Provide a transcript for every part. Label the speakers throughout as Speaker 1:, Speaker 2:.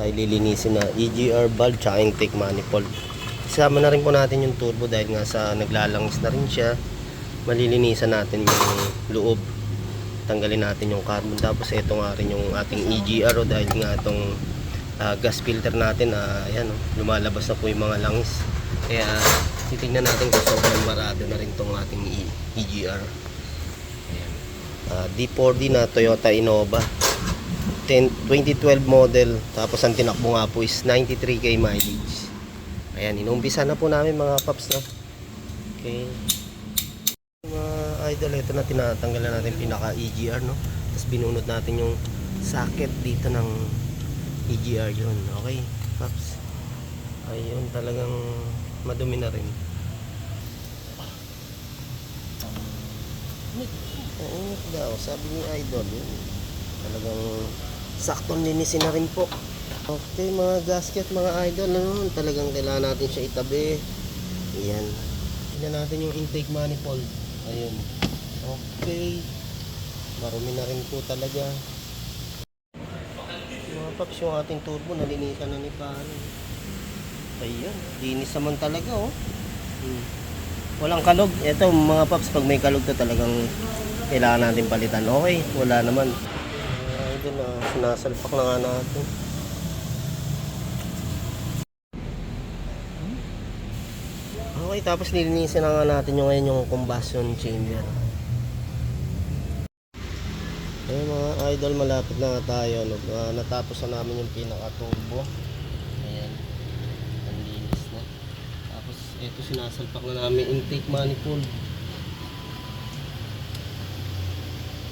Speaker 1: ay lilinisin na EGR valve tsaka intake manifold. Isama na rin po natin yung turbo dahil nga sa naglalangis na rin siya. Malilinisan natin yung loob, tanggalin natin yung carbon. Tapos ito nga rin yung ating EGR dahil nga itong gas filter natin, ayan, lumalabas na po yung mga langis. Kaya titignan natin kung sobrang barado na rin itong ating EGR. D4D na Toyota Innova 2012 model, tapos ang tinakbo nga po is 93k mileage. Ayan, inumpisa na po namin mga paps, no? Okay mga idol, ito na, tinatanggal na natin pinaka EGR, no? Tapos binunod natin yung socket dito ng EGR yun. Okay paps, ayun, talagang madumi na rin. Oo daw, sabi ni idol yun, talagang saktong linisin na rin po. Okay mga gasket mga idol, ano, talagang kailangan natin siya itabi. Ayan, tignan natin yung intake manifold. Ayun, okay, marumi na rin po talaga mga paps. Yung ating turbo nalinisan na ni Pano. Ayan, linis naman talaga, oh. Walang kalog. Ito mga paps, pag may kalog to talagang kailangan natin palitan. Okay, wala naman. Ito na, sinasalpak na nga natin. Okay, tapos nilinisin na nga natin yung ngayon yung combustion chamber. Ayun mga idol, malapit na tayo. Natapos na namin yung pinaka turbo. Ayan, ang linis na. Tapos ito, sinasalpak na namin intake manifold.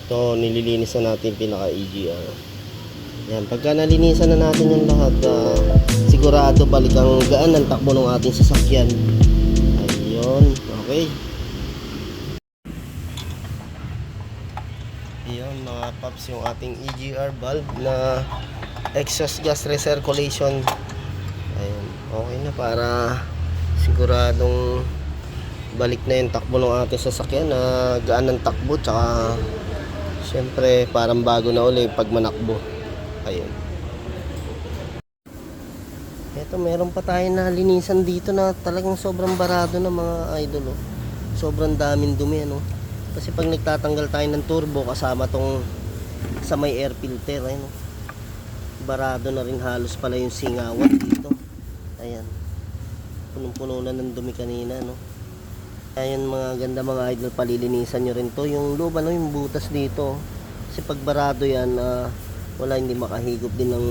Speaker 1: Ito, nililinis na natin pinaka EGR. Yan, pagka nalinisan na natin yung lahat, sigurado balik ang gaan ng takbo ng ating sasakyan. Ayun, okay. Ayun mga paps, yung ating EGR valve na exhaust gas recirculation. Ayun, okay na, para siguradong balik na yung takbo ng ating sasakyan, na gaan ng takbo, tsaka syempre parang bago na uli pag manakbo. Ayun. Ito, meron pa tayo na linisan dito na talagang sobrang barado na mga idol, oh. Sobrang daming dumi, ano. Kasi pag nagtatanggal tayo ng turbo kasama tong sa may air filter, ayun, oh. Barado na rin halos pala yung singawat dito. Ayan. Punong-puno na ng dumi kanina, no. Ayan mga ganda mga idol, palilinisan nyo rin to yung loob, ano, yung butas dito. Kasi pag barado yan, wala, hindi makahigop din ng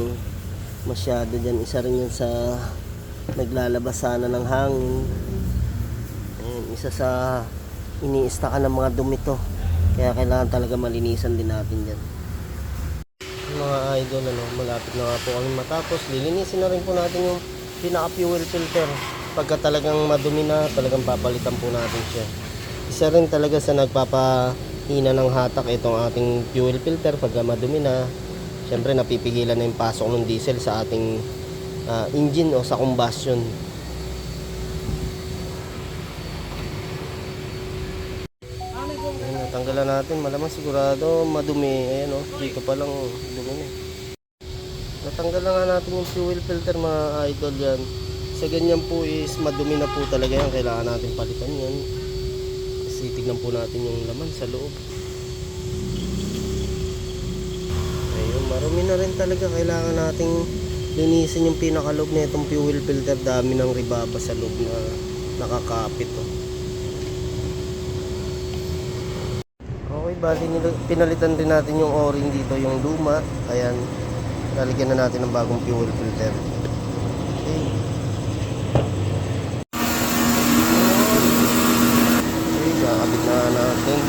Speaker 1: masyado dyan. Isa rin yan sa naglalabas sana ng hangin. Ayan, isa sa iniistakan ng mga dumi to. Kaya kailangan talaga malinisan din natin yan. Mga idol, ano, malapit na nga po kami matapos. Lilinisin na rin po natin yung pinaka fuel filter. Pagka talagang madumi na, talagang papalitan po natin siya. Isa rin talaga sa nagpapahina ng hatak itong ating fuel filter. Pagka madumi na, syempre napipigilan na yung pasok ng diesel sa ating engine o sa combustion. Ayan, natanggalan natin, malamang sigurado madumi. Ayan, oh, dito pa lang dumi na. Natanggal na nga natin yung fuel filter mga idol yan. Sa ganyan po is madumi na po talaga yan, kailangan natin palitan yan. Kasi tignan po natin yung laman sa loob. Ayun, marumi na rin talaga, kailangan nating linisin yung pinakaloob na itong fuel filter. Dami ng ribaba sa loob na nakakapit, oh. Okay, bali pinalitan din natin yung o-ring dito, yung luma. Ayan, lalagyan na natin ng bagong fuel filter. Okay. Kakabit na natin.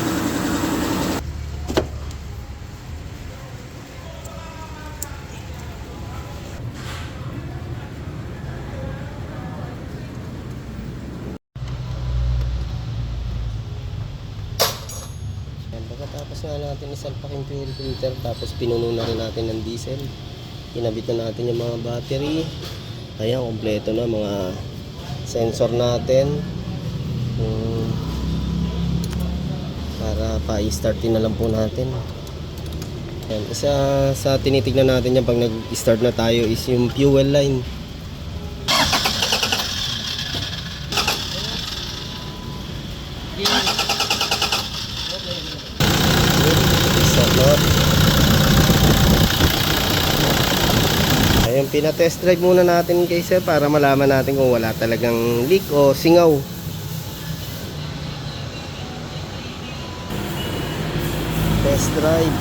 Speaker 1: Pagkatapos nga natin isalpak yung fuel filter, tapos pinuno na rin natin ng diesel. Kinabit na natin yung mga battery. Ayan, kompleto na mga sensor natin. Para pa-startin na lang po natin. Yan, isa sa tinitignan natin yan pag nag-start na tayo is yung fuel line. Ayun, pina-test drive muna natin kay sir para malaman natin kung wala talagang leak o singaw. Test drive.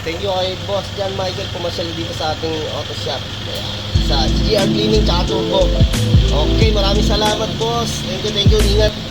Speaker 1: Thank you kay Boss John Michael pumasyal dito sa ating auto shop. Sa GR Cleaning tsaka Turbo. Okay, maraming salamat boss. Thank you, ingat.